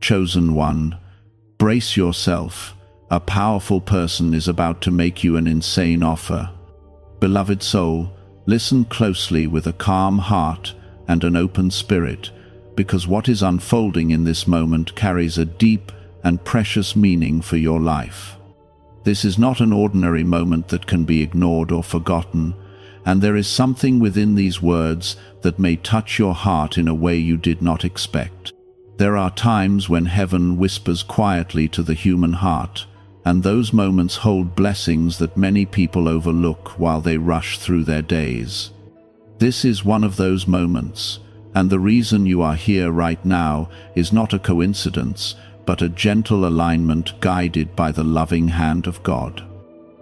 chosen one, brace yourself. A powerful person is about to make you an insane offer. Beloved soul, listen closely with a calm heart and an open spirit, because what is unfolding in this moment carries a deep and precious meaning for your life. This is not an ordinary moment that can be ignored or forgotten, and there is something within these words that may touch your heart in a way you did not expect. There are times when heaven whispers quietly to the human heart, and those moments hold blessings that many people overlook while they rush through their days. This is one of those moments, and the reason you are here right now is not a coincidence, but a gentle alignment guided by the loving hand of God.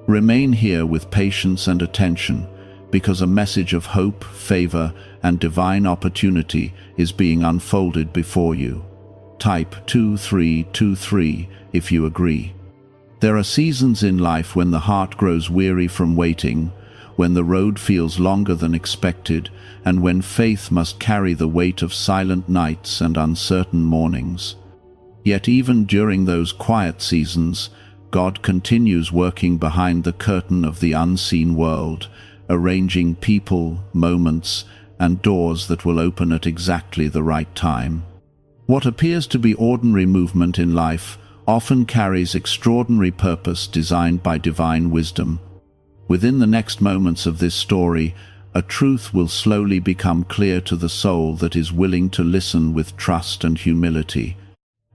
Remain here with patience and attention, because a message of hope, favor, and divine opportunity is being unfolded before you. Type 2323 if you agree. There are seasons in life when the heart grows weary from waiting, when the road feels longer than expected, and when faith must carry the weight of silent nights and uncertain mornings. Yet even during those quiet seasons, God continues working behind the curtain of the unseen world, arranging people, moments, and doors that will open at exactly the right time. What appears to be ordinary movement in life often carries extraordinary purpose designed by divine wisdom. Within the next moments of this story, a truth will slowly become clear to the soul that is willing to listen with trust and humility.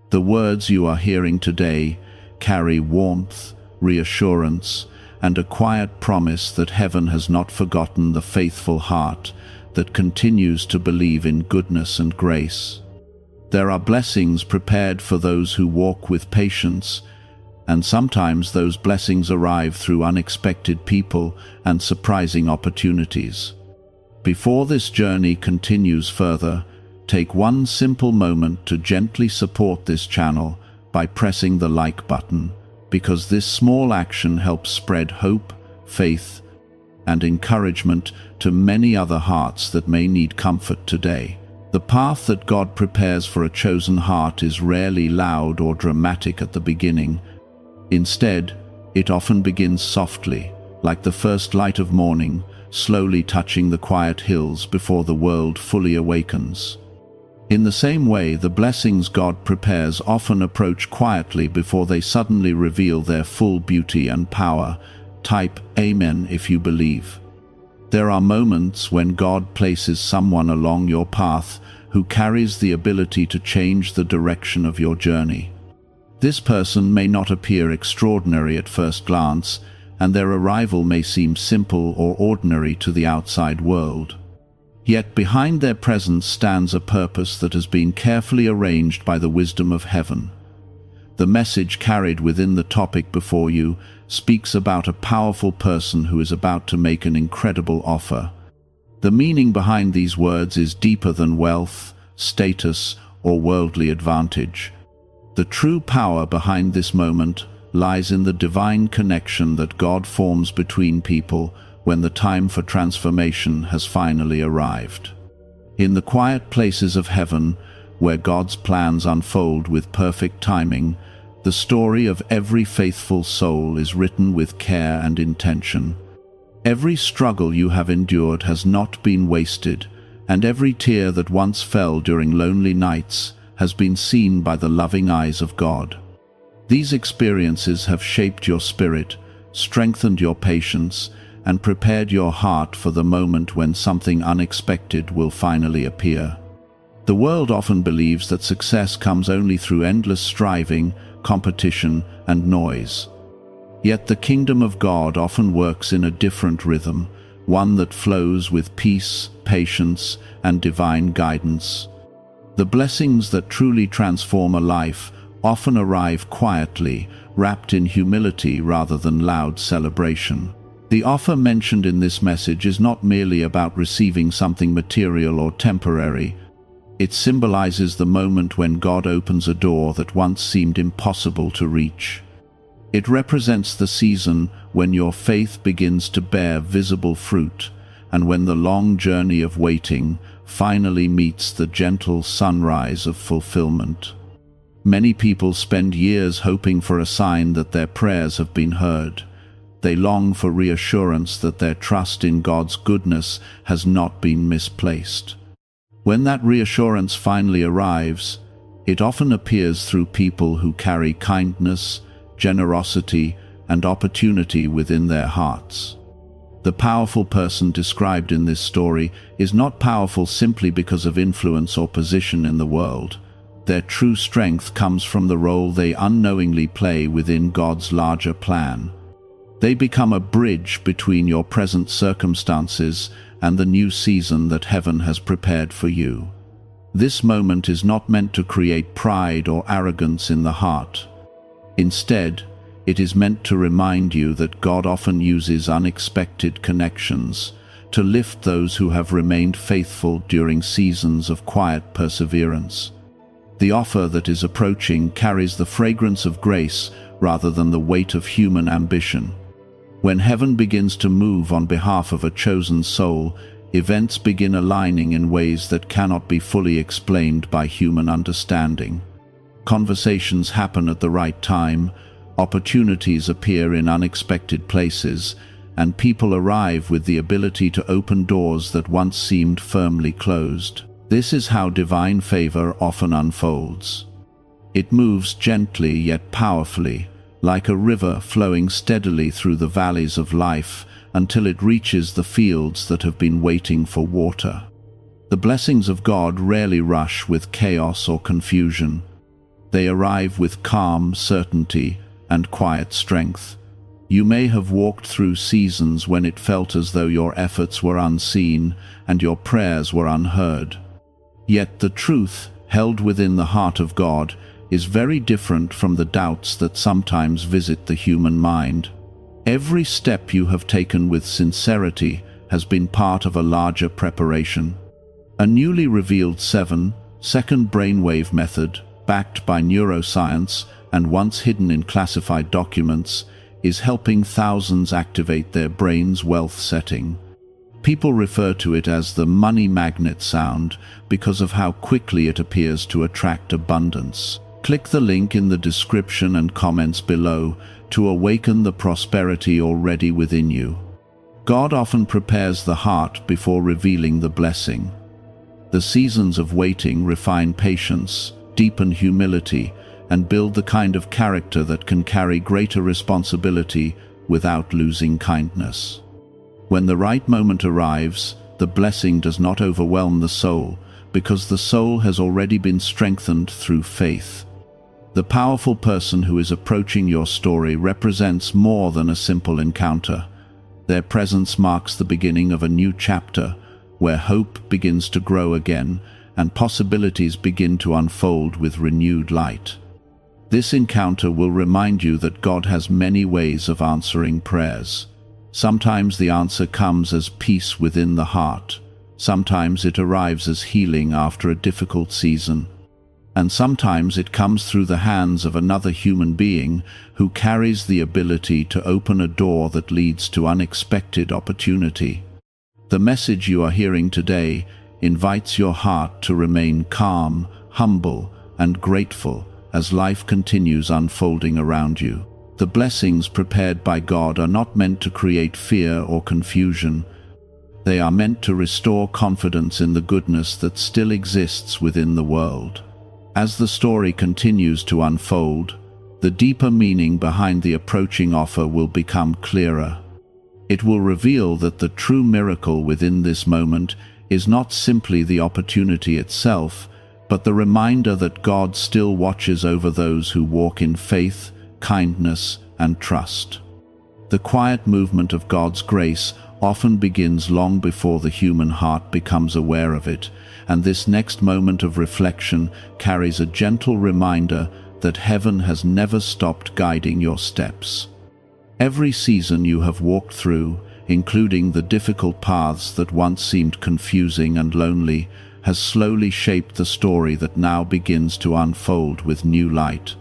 The words you are hearing today carry warmth, reassurance, and a quiet promise that heaven has not forgotten the faithful heart that continues to believe in goodness and grace. There are blessings prepared for those who walk with patience, and sometimes those blessings arrive through unexpected people and surprising opportunities. Before this journey continues further, take one simple moment to gently support this channel by pressing the like button, because this small action helps spread hope, faith, and encouragement to many other hearts that may need comfort today. The path that God prepares for a chosen heart is rarely loud or dramatic at the beginning. Instead, it often begins softly, like the first light of morning, slowly touching the quiet hills before the world fully awakens. In the same way, the blessings God prepares often approach quietly before they suddenly reveal their full beauty and power. Type Amen if you believe. There are moments when God places someone along your path who carries the ability to change the direction of your journey. This person may not appear extraordinary at first glance, and their arrival may seem simple or ordinary to the outside world. Yet behind their presence stands a purpose that has been carefully arranged by the wisdom of heaven. The message carried within the topic before you speaks about a powerful person who is about to make an incredible offer. The meaning behind these words is deeper than wealth, status, or worldly advantage. The true power behind this moment lies in the divine connection that God forms between people when the time for transformation has finally arrived. In the quiet places of heaven, where God's plans unfold with perfect timing, the story of every faithful soul is written with care and intention. Every struggle you have endured has not been wasted, and every tear that once fell during lonely nights has been seen by the loving eyes of God. These experiences have shaped your spirit, strengthened your patience, and prepared your heart for the moment when something unexpected will finally appear. The world often believes that success comes only through endless striving, competition, and noise. Yet the kingdom of God often works in a different rhythm, one that flows with peace, patience, and divine guidance. The blessings that truly transform a life often arrive quietly, wrapped in humility rather than loud celebration. The offer mentioned in this message is not merely about receiving something material or temporary. It symbolizes the moment when God opens a door that once seemed impossible to reach. It represents the season when your faith begins to bear visible fruit, and when the long journey of waiting finally meets the gentle sunrise of fulfillment. Many people spend years hoping for a sign that their prayers have been heard. They long for reassurance that their trust in God's goodness has not been misplaced. When that reassurance finally arrives, it often appears through people who carry kindness, generosity, and opportunity within their hearts. The powerful person described in this story is not powerful simply because of influence or position in the world. Their true strength comes from the role they unknowingly play within God's larger plan. They become a bridge between your present circumstances and the new season that heaven has prepared for you. This moment is not meant to create pride or arrogance in the heart. Instead, it is meant to remind you that God often uses unexpected connections to lift those who have remained faithful during seasons of quiet perseverance. The offer that is approaching carries the fragrance of grace rather than the weight of human ambition. When heaven begins to move on behalf of a chosen soul, events begin aligning in ways that cannot be fully explained by human understanding. Conversations happen at the right time, opportunities appear in unexpected places, and people arrive with the ability to open doors that once seemed firmly closed. This is how divine favor often unfolds. It moves gently yet powerfully, like a river flowing steadily through the valleys of life until it reaches the fields that have been waiting for water. The blessings of God rarely rush with chaos or confusion. They arrive with calm certainty and quiet strength. You may have walked through seasons when it felt as though your efforts were unseen and your prayers were unheard. Yet the truth, held within the heart of God, is very different from the doubts that sometimes visit the human mind. Every step you have taken with sincerity has been part of a larger preparation. A newly revealed 7-second brainwave method, backed by neuroscience and once hidden in classified documents, is helping thousands activate their brain's wealth setting. People refer to it as the money magnet sound because of how quickly it appears to attract abundance. Click the link in the description and comments below to awaken the prosperity already within you. God often prepares the heart before revealing the blessing. The seasons of waiting refine patience, deepen humility, and build the kind of character that can carry greater responsibility without losing kindness. When the right moment arrives, the blessing does not overwhelm the soul, because the soul has already been strengthened through faith. The powerful person who is approaching your story represents more than a simple encounter. Their presence marks the beginning of a new chapter, where hope begins to grow again and possibilities begin to unfold with renewed light. This encounter will remind you that God has many ways of answering prayers. Sometimes the answer comes as peace within the heart. Sometimes it arrives as healing after a difficult season. And sometimes it comes through the hands of another human being who carries the ability to open a door that leads to unexpected opportunity. The message you are hearing today invites your heart to remain calm, humble, and grateful as life continues unfolding around you. The blessings prepared by God are not meant to create fear or confusion. They are meant to restore confidence in the goodness that still exists within the world. As the story continues to unfold, the deeper meaning behind the approaching offer will become clearer. It will reveal that the true miracle within this moment is not simply the opportunity itself, but the reminder that God still watches over those who walk in faith, kindness, and trust. The quiet movement of God's grace often begins long before the human heart becomes aware of it, and this next moment of reflection carries a gentle reminder that heaven has never stopped guiding your steps. Every season you have walked through, including the difficult paths that once seemed confusing and lonely, has slowly shaped the story that now begins to unfold with new light.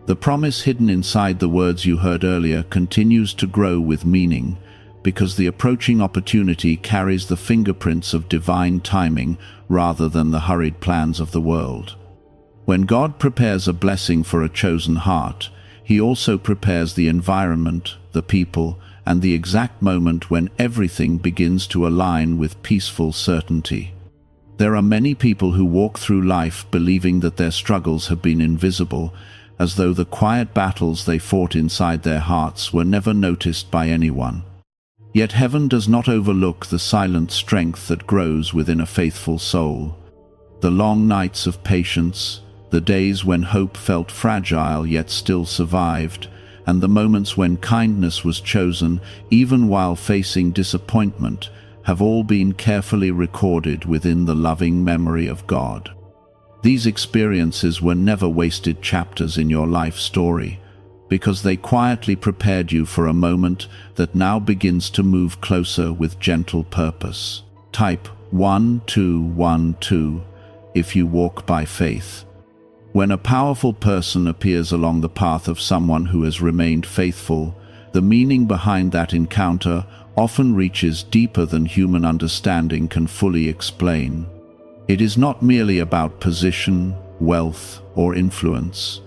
The promise hidden inside the words you heard earlier continues to grow with meaning, because the approaching opportunity carries the fingerprints of divine timing rather than the hurried plans of the world. When God prepares a blessing for a chosen heart, He also prepares the environment, the people, and the exact moment when everything begins to align with peaceful certainty. There are many people who walk through life believing that their struggles have been invisible, as though the quiet battles they fought inside their hearts were never noticed by anyone. Yet heaven does not overlook the silent strength that grows within a faithful soul. The long nights of patience, the days when hope felt fragile yet still survived, and the moments when kindness was chosen even while facing disappointment, have all been carefully recorded within the loving memory of God. These experiences were never wasted chapters in your life story, because they quietly prepared you for a moment that now begins to move closer with gentle purpose. Type 1212 if you walk by faith. When a powerful person appears along the path of someone who has remained faithful, the meaning behind that encounter often reaches deeper than human understanding can fully explain. It is not merely about position, wealth, or influence.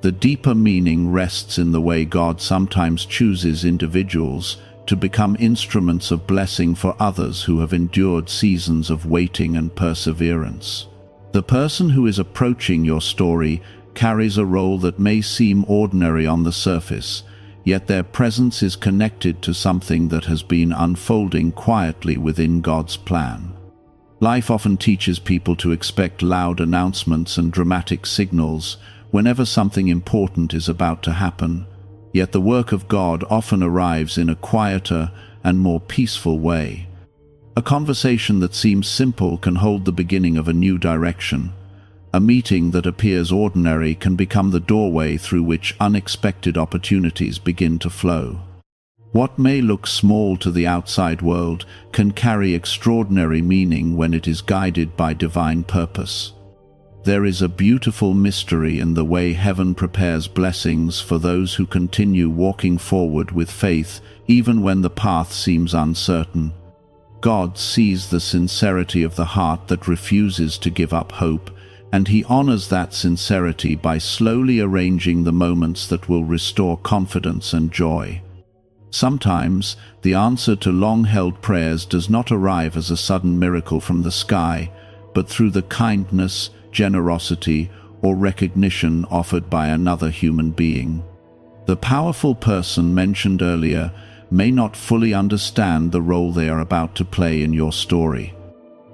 The deeper meaning rests in the way God sometimes chooses individuals to become instruments of blessing for others who have endured seasons of waiting and perseverance. The person who is approaching your story carries a role that may seem ordinary on the surface, yet their presence is connected to something that has been unfolding quietly within God's plan. Life often teaches people to expect loud announcements and dramatic signals whenever something important is about to happen, yet the work of God often arrives in a quieter and more peaceful way. A conversation that seems simple can hold the beginning of a new direction. A meeting that appears ordinary can become the doorway through which unexpected opportunities begin to flow. What may look small to the outside world can carry extraordinary meaning when it is guided by divine purpose. There is a beautiful mystery in the way heaven prepares blessings for those who continue walking forward with faith even when the path seems uncertain. God sees the sincerity of the heart that refuses to give up hope, and He honors that sincerity by slowly arranging the moments that will restore confidence and joy. Sometimes, the answer to long-held prayers does not arrive as a sudden miracle from the sky, but through the kindness, generosity, or recognition offered by another human being. The powerful person mentioned earlier may not fully understand the role they are about to play in your story.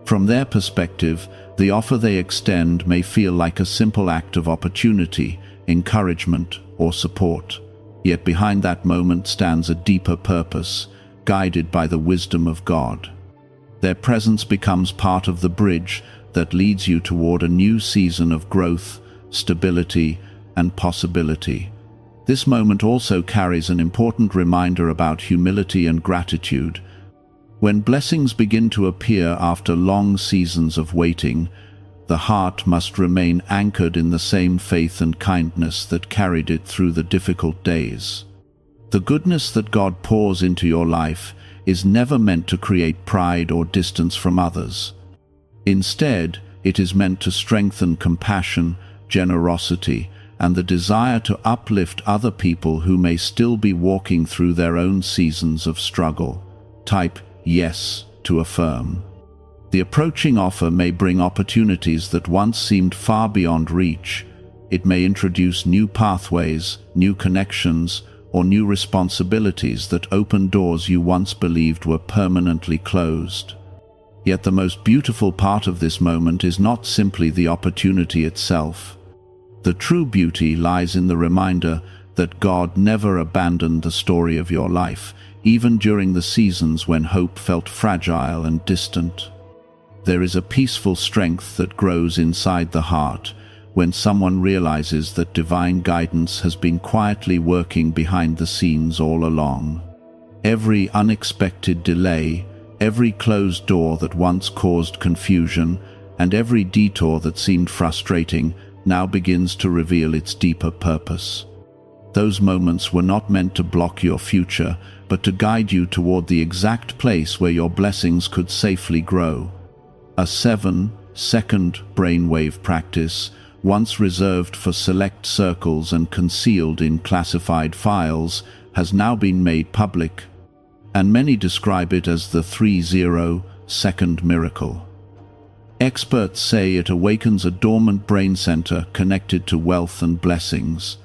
From their perspective, the offer they extend may feel like a simple act of opportunity, encouragement, or support. Yet behind that moment stands a deeper purpose, guided by the wisdom of God. Their presence becomes part of the bridge that leads you toward a new season of growth, stability, and possibility. This moment also carries an important reminder about humility and gratitude. When blessings begin to appear after long seasons of waiting, the heart must remain anchored in the same faith and kindness that carried it through the difficult days. The goodness that God pours into your life is never meant to create pride or distance from others. Instead, it is meant to strengthen compassion, generosity, and the desire to uplift other people who may still be walking through their own seasons of struggle. Type yes to affirm. The approaching offer may bring opportunities that once seemed far beyond reach. It may introduce new pathways, new connections, or new responsibilities that open doors you once believed were permanently closed. Yet the most beautiful part of this moment is not simply the opportunity itself. The true beauty lies in the reminder that God never abandoned the story of your life, even during the seasons when hope felt fragile and distant. There is a peaceful strength that grows inside the heart when someone realizes that divine guidance has been quietly working behind the scenes all along. Every unexpected delay, every closed door that once caused confusion, and every detour that seemed frustrating now begins to reveal its deeper purpose. Those moments were not meant to block your future, but to guide you toward the exact place where your blessings could safely grow. A 7-second brainwave practice once reserved for select circles and concealed in classified files, has now been made public, and many describe it as the 30-second miracle. Experts say it awakens a dormant brain center connected to wealth and blessings.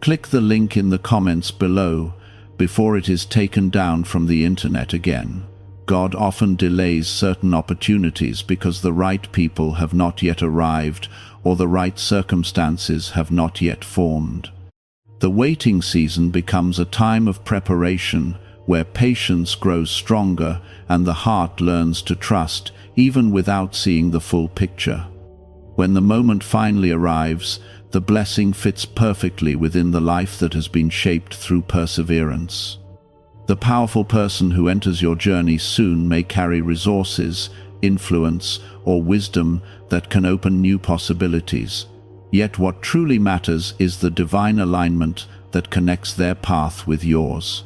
Click the link in the comments below before it is taken down from the internet again. God often delays certain opportunities because the right people have not yet arrived or the right circumstances have not yet formed. The waiting season becomes a time of preparation where patience grows stronger and the heart learns to trust even without seeing the full picture. When the moment finally arrives, the blessing fits perfectly within the life that has been shaped through perseverance. The powerful person who enters your journey soon may carry resources, influence, or wisdom that can open new possibilities. Yet what truly matters is the divine alignment that connects their path with yours.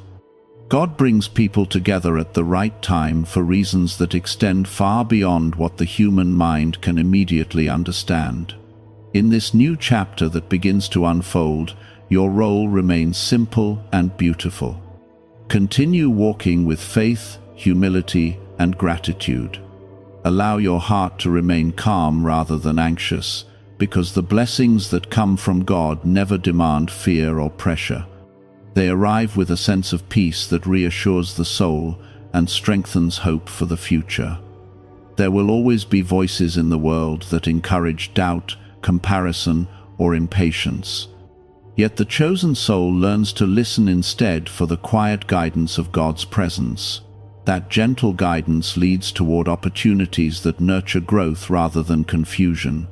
God brings people together at the right time for reasons that extend far beyond what the human mind can immediately understand. In this new chapter that begins to unfold, your role remains simple and beautiful. Continue walking with faith, humility, and gratitude. Allow your heart to remain calm rather than anxious, because the blessings that come from God never demand fear or pressure. They arrive with a sense of peace that reassures the soul and strengthens hope for the future. There will always be voices in the world that encourage doubt, comparison, or impatience. Yet the chosen soul learns to listen instead for the quiet guidance of God's presence. That gentle guidance leads toward opportunities that nurture growth rather than confusion.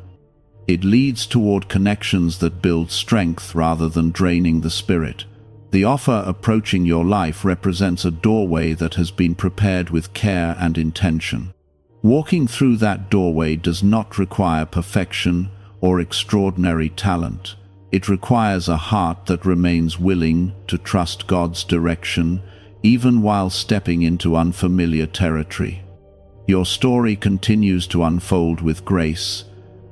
It leads toward connections that build strength rather than draining the spirit. The offer approaching your life represents a doorway that has been prepared with care and intention. Walking through that doorway does not require perfection or extraordinary talent. It requires a heart that remains willing to trust God's direction, even while stepping into unfamiliar territory. Your story continues to unfold with grace,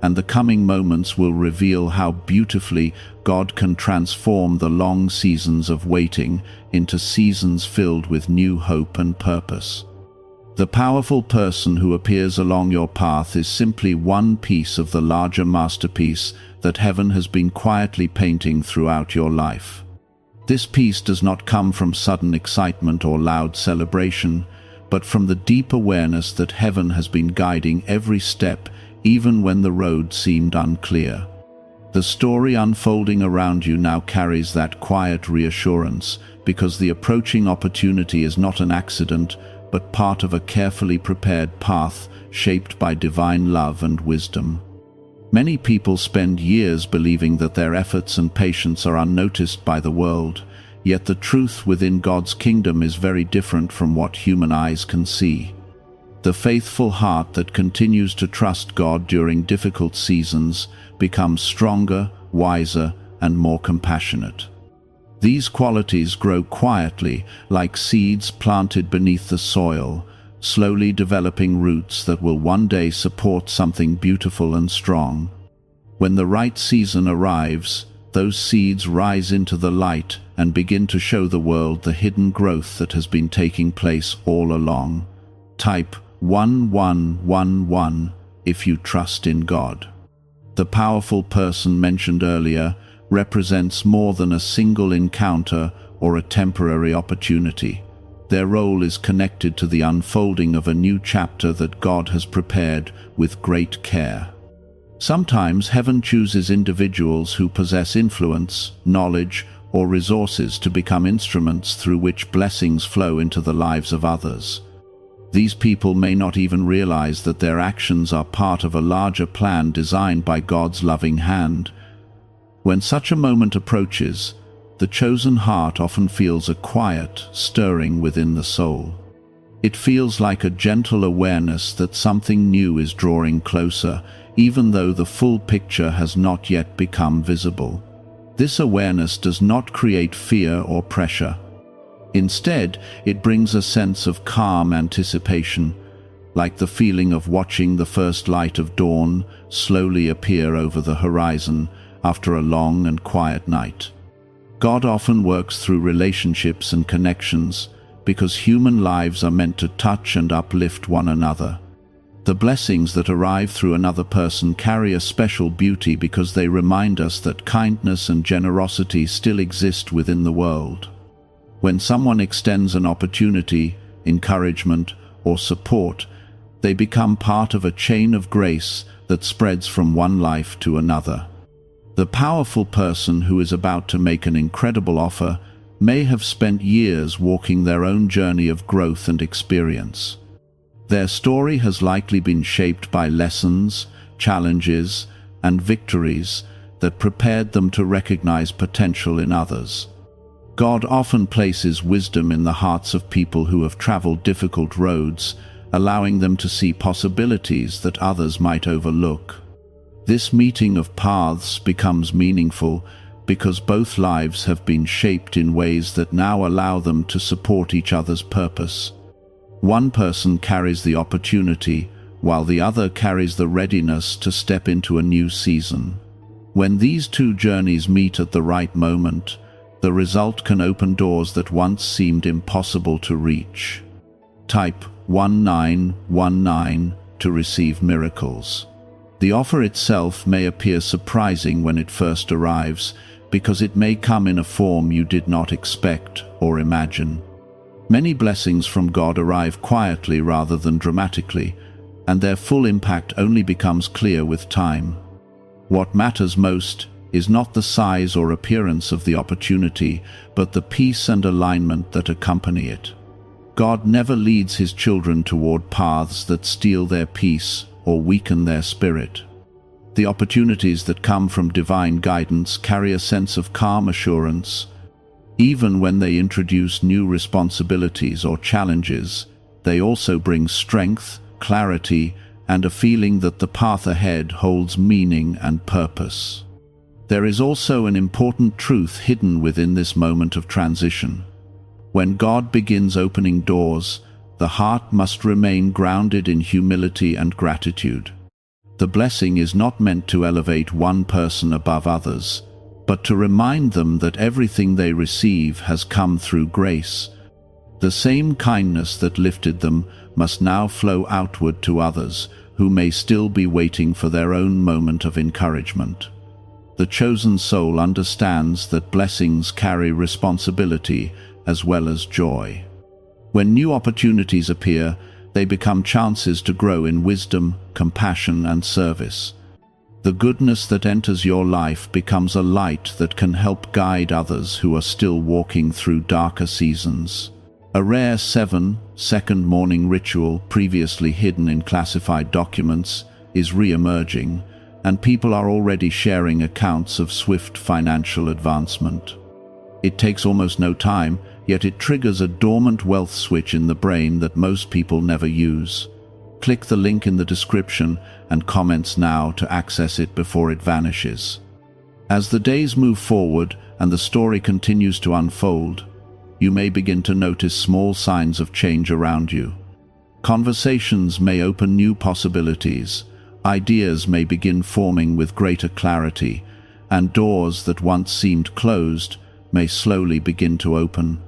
and the coming moments will reveal how beautifully God can transform the long seasons of waiting into seasons filled with new hope and purpose. The powerful person who appears along your path is simply one piece of the larger masterpiece that heaven has been quietly painting throughout your life. This piece does not come from sudden excitement or loud celebration, but from the deep awareness that heaven has been guiding every step, even when the road seemed unclear. The story unfolding around you now carries that quiet reassurance, because the approaching opportunity is not an accident, but part of a carefully prepared path shaped by divine love and wisdom. Many people spend years believing that their efforts and patience are unnoticed by the world, yet the truth within God's kingdom is very different from what human eyes can see. The faithful heart that continues to trust God during difficult seasons becomes stronger, wiser, and more compassionate. These qualities grow quietly, like seeds planted beneath the soil, slowly developing roots that will one day support something beautiful and strong. When the right season arrives, those seeds rise into the light and begin to show the world the hidden growth that has been taking place all along. Type 1111 if you trust in God. The powerful person mentioned earlier represents more than a single encounter or a temporary opportunity. Their role is connected to the unfolding of a new chapter that God has prepared with great care. Sometimes heaven chooses individuals who possess influence, knowledge, or resources to become instruments through which blessings flow into the lives of others. These people may not even realize that their actions are part of a larger plan designed by God's loving hand. When such a moment approaches, the chosen heart often feels a quiet stirring within the soul. It feels like a gentle awareness that something new is drawing closer, even though the full picture has not yet become visible. This awareness does not create fear or pressure. Instead, it brings a sense of calm anticipation, like the feeling of watching the first light of dawn slowly appear over the horizon after a long and quiet night. God often works through relationships and connections because human lives are meant to touch and uplift one another. The blessings that arrive through another person carry a special beauty because they remind us that kindness and generosity still exist within the world. When someone extends an opportunity, encouragement, or support, they become part of a chain of grace that spreads from one life to another. The powerful person who is about to make an incredible offer may have spent years walking their own journey of growth and experience. Their story has likely been shaped by lessons, challenges, and victories that prepared them to recognize potential in others. God often places wisdom in the hearts of people who have traveled difficult roads, allowing them to see possibilities that others might overlook. This meeting of paths becomes meaningful because both lives have been shaped in ways that now allow them to support each other's purpose. One person carries the opportunity, while the other carries the readiness to step into a new season. When these two journeys meet at the right moment, the result can open doors that once seemed impossible to reach. Type 1919 to receive miracles. The offer itself may appear surprising when it first arrives, because it may come in a form you did not expect or imagine. Many blessings from God arrive quietly rather than dramatically, and their full impact only becomes clear with time. What matters most is not the size or appearance of the opportunity, but the peace and alignment that accompany it. God never leads his children toward paths that steal their peace or weaken their spirit. The opportunities that come from divine guidance carry a sense of calm assurance. Even when they introduce new responsibilities or challenges, they also bring strength, clarity, and a feeling that the path ahead holds meaning and purpose. There is also an important truth hidden within this moment of transition. When God begins opening doors, the heart must remain grounded in humility and gratitude. The blessing is not meant to elevate one person above others, but to remind them that everything they receive has come through grace. The same kindness that lifted them must now flow outward to others who may still be waiting for their own moment of encouragement. The chosen soul understands that blessings carry responsibility as well as joy. When new opportunities appear, they become chances to grow in wisdom, compassion, and service. The goodness that enters your life becomes a light that can help guide others who are still walking through darker seasons. A rare 7-second morning ritual previously hidden in classified documents is re-emerging, and people are already sharing accounts of swift financial advancement. It takes almost no time, yet it triggers a dormant wealth switch in the brain that most people never use. Click the link in the description and comments now to access it before it vanishes. As the days move forward and the story continues to unfold, you may begin to notice small signs of change around you. Conversations may open new possibilities, ideas may begin forming with greater clarity, and doors that once seemed closed may slowly begin to open.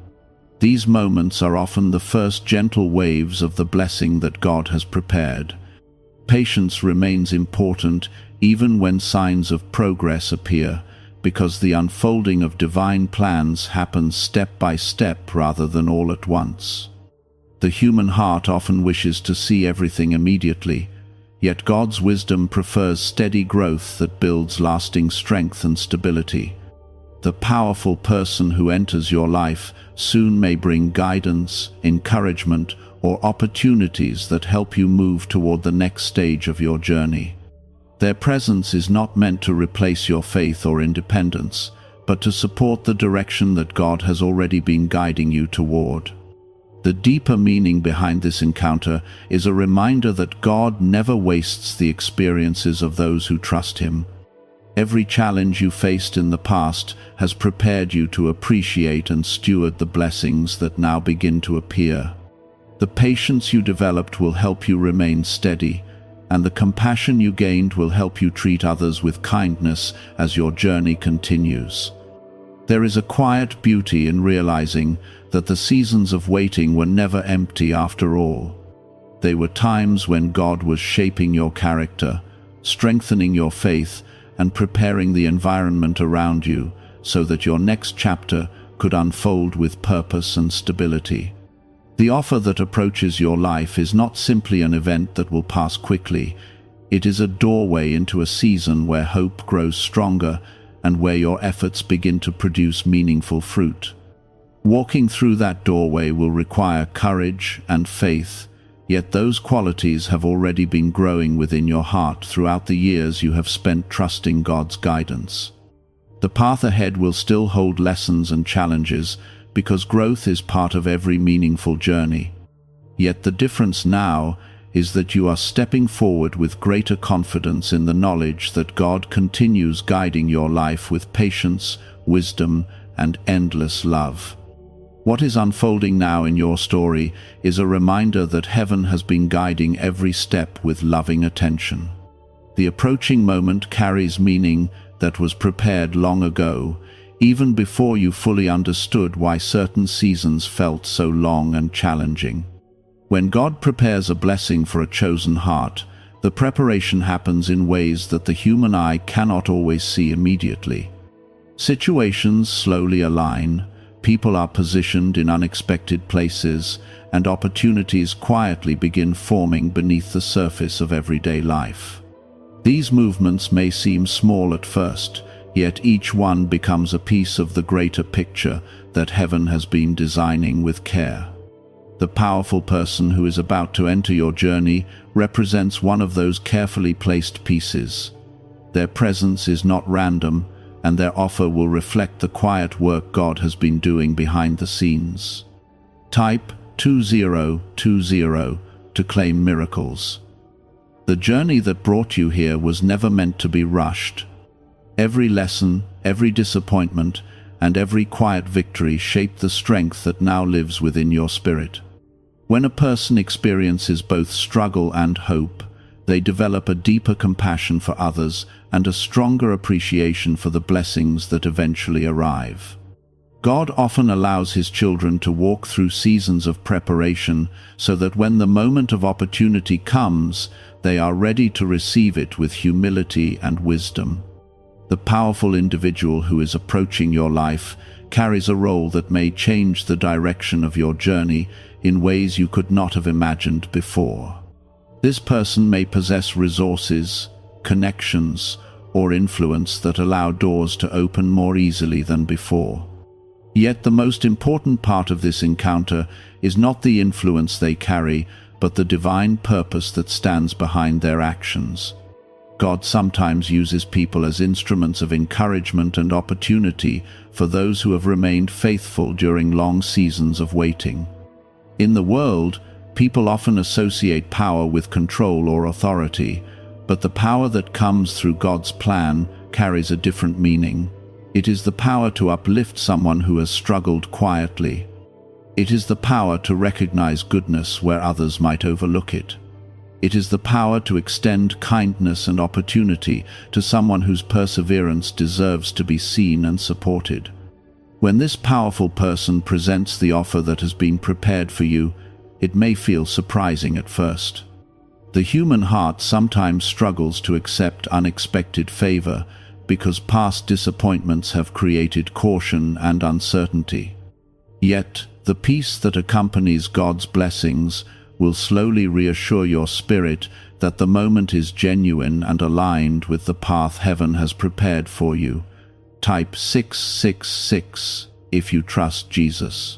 These moments are often the first gentle waves of the blessing that God has prepared. Patience remains important even when signs of progress appear, because the unfolding of divine plans happens step by step rather than all at once. The human heart often wishes to see everything immediately, yet God's wisdom prefers steady growth that builds lasting strength and stability. The powerful person who enters your life soon may bring guidance, encouragement, or opportunities that help you move toward the next stage of your journey. Their presence is not meant to replace your faith or independence, but to support the direction that God has already been guiding you toward. The deeper meaning behind this encounter is a reminder that God never wastes the experiences of those who trust Him. Every challenge you faced in the past has prepared you to appreciate and steward the blessings that now begin to appear. The patience you developed will help you remain steady, and the compassion you gained will help you treat others with kindness as your journey continues. There is a quiet beauty in realizing that the seasons of waiting were never empty after all. They were times when God was shaping your character, strengthening your faith, and preparing the environment around you so that your next chapter could unfold with purpose and stability. The offer that approaches your life is not simply an event that will pass quickly. It is a doorway into a season where hope grows stronger and where your efforts begin to produce meaningful fruit. Walking through that doorway will require courage and faith, yet those qualities have already been growing within your heart throughout the years you have spent trusting God's guidance. The path ahead will still hold lessons and challenges, because growth is part of every meaningful journey. Yet the difference now is that you are stepping forward with greater confidence in the knowledge that God continues guiding your life with patience, wisdom, and endless love. What is unfolding now in your story is a reminder that heaven has been guiding every step with loving attention. The approaching moment carries meaning that was prepared long ago, even before you fully understood why certain seasons felt so long and challenging. When God prepares a blessing for a chosen heart, the preparation happens in ways that the human eye cannot always see immediately. Situations slowly align, people are positioned in unexpected places, and opportunities quietly begin forming beneath the surface of everyday life. These movements may seem small at first, yet each one becomes a piece of the greater picture that heaven has been designing with care. The powerful person who is about to enter your journey represents one of those carefully placed pieces. Their presence is not random, and their offer will reflect the quiet work God has been doing behind the scenes. Type 2020 to claim miracles. The journey that brought you here was never meant to be rushed. Every lesson, every disappointment, and every quiet victory shaped the strength that now lives within your spirit. When a person experiences both struggle and hope, they develop a deeper compassion for others and a stronger appreciation for the blessings that eventually arrive. God often allows His children to walk through seasons of preparation so that when the moment of opportunity comes, they are ready to receive it with humility and wisdom. The powerful individual who is approaching your life carries a role that may change the direction of your journey in ways you could not have imagined before. This person may possess resources, connections, or influence that allow doors to open more easily than before. Yet the most important part of this encounter is not the influence they carry, but the divine purpose that stands behind their actions. God sometimes uses people as instruments of encouragement and opportunity for those who have remained faithful during long seasons of waiting. In the world, people often associate power with control or authority, but the power that comes through God's plan carries a different meaning. It is the power to uplift someone who has struggled quietly. It is the power to recognize goodness where others might overlook it. It is the power to extend kindness and opportunity to someone whose perseverance deserves to be seen and supported. When this powerful person presents the offer that has been prepared for you, it may feel surprising at first. The human heart sometimes struggles to accept unexpected favor because past disappointments have created caution and uncertainty. Yet, the peace that accompanies God's blessings will slowly reassure your spirit that the moment is genuine and aligned with the path heaven has prepared for you. Type 666 if you trust Jesus.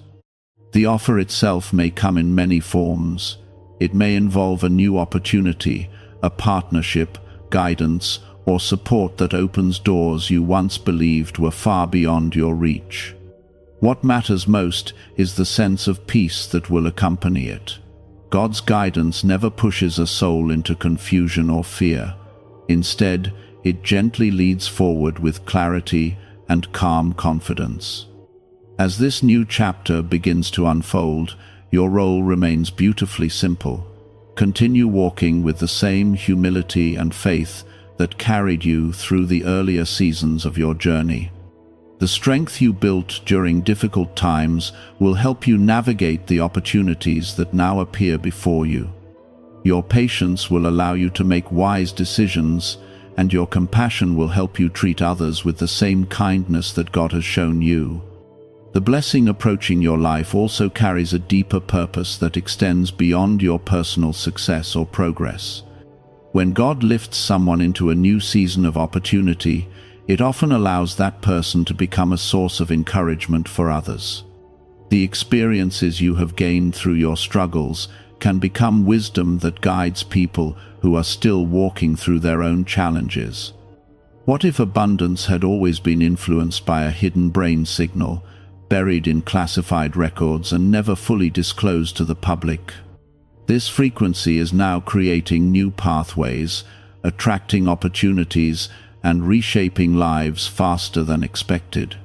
The offer itself may come in many forms. It may involve a new opportunity, a partnership, guidance, or support that opens doors you once believed were far beyond your reach. What matters most is the sense of peace that will accompany it. God's guidance never pushes a soul into confusion or fear. Instead, it gently leads forward with clarity and calm confidence. As this new chapter begins to unfold, your role remains beautifully simple. Continue walking with the same humility and faith that carried you through the earlier seasons of your journey. The strength you built during difficult times will help you navigate the opportunities that now appear before you. Your patience will allow you to make wise decisions, and your compassion will help you treat others with the same kindness that God has shown you. The blessing approaching your life also carries a deeper purpose that extends beyond your personal success or progress. When God lifts someone into a new season of opportunity, it often allows that person to become a source of encouragement for others. The experiences you have gained through your struggles can become wisdom that guides people who are still walking through their own challenges. What if abundance had always been influenced by a hidden brain signal, buried in classified records and never fully disclosed to the public? This frequency is now creating new pathways, attracting opportunities, and reshaping lives faster than expected.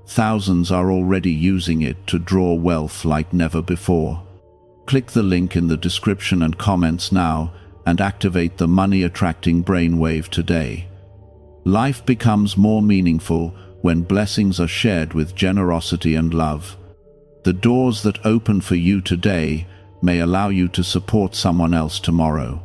Thousands are already using it to draw wealth like never before. Click the link in the description and comments now and activate the money-attracting brainwave today. Life becomes more meaningful when blessings are shared with generosity and love. The doors that open for you today may allow you to support someone else tomorrow.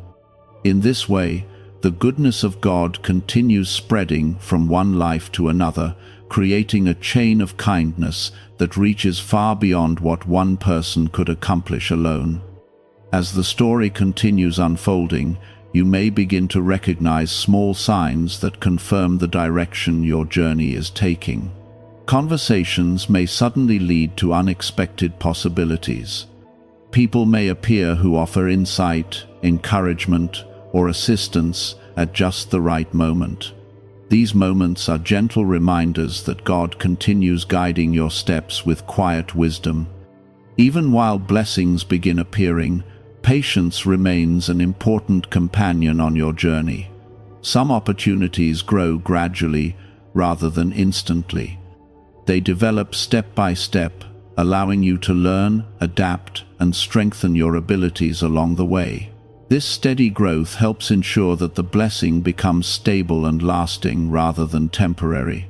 In this way, the goodness of God continues spreading from one life to another, creating a chain of kindness that reaches far beyond what one person could accomplish alone. As the story continues unfolding, you may begin to recognize small signs that confirm the direction your journey is taking. Conversations may suddenly lead to unexpected possibilities. People may appear who offer insight, encouragement, or assistance at just the right moment. These moments are gentle reminders that God continues guiding your steps with quiet wisdom. Even while blessings begin appearing, patience remains an important companion on your journey. Some opportunities grow gradually rather than instantly. They develop step by step, allowing you to learn, adapt, and strengthen your abilities along the way. This steady growth helps ensure that the blessing becomes stable and lasting rather than temporary.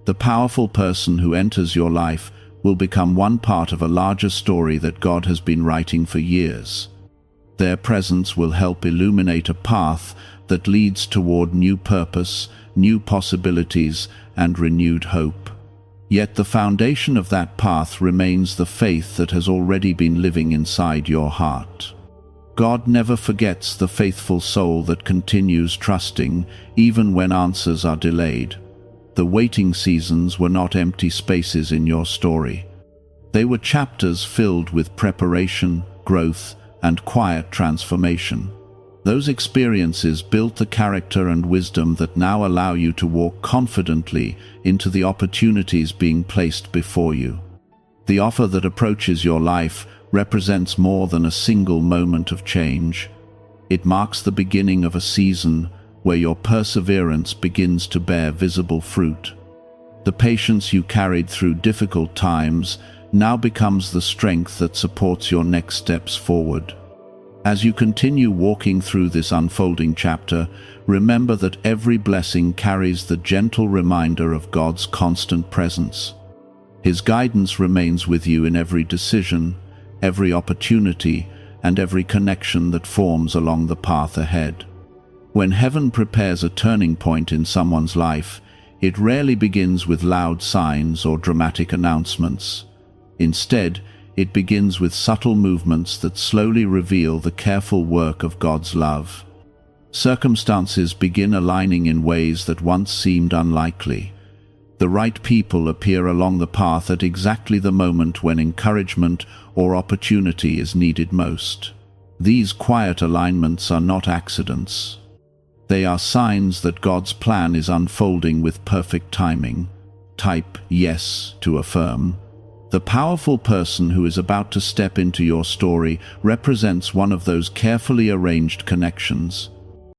The powerful person who enters your life will become one part of a larger story that God has been writing for years. Their presence will help illuminate a path that leads toward new purpose, new possibilities, and renewed hope. Yet the foundation of that path remains the faith that has already been living inside your heart. God never forgets the faithful soul that continues trusting even when answers are delayed. The waiting seasons were not empty spaces in your story. They were chapters filled with preparation, growth, and quiet transformation. Those experiences built the character and wisdom that now allow you to walk confidently into the opportunities being placed before you. The offer that approaches your life represents more than a single moment of change. It marks the beginning of a season where your perseverance begins to bear visible fruit. The patience you carried through difficult times now becomes the strength that supports your next steps forward. As you continue walking through this unfolding chapter, remember that every blessing carries the gentle reminder of God's constant presence. His guidance remains with you in every decision, every opportunity, and every connection that forms along the path ahead. When heaven prepares a turning point in someone's life, it rarely begins with loud signs or dramatic announcements. Instead, it begins with subtle movements that slowly reveal the careful work of God's love. Circumstances begin aligning in ways that once seemed unlikely. The right people appear along the path at exactly the moment when encouragement or opportunity is needed most. These quiet alignments are not accidents. They are signs that God's plan is unfolding with perfect timing. Type yes to affirm. The powerful person who is about to step into your story represents one of those carefully arranged connections.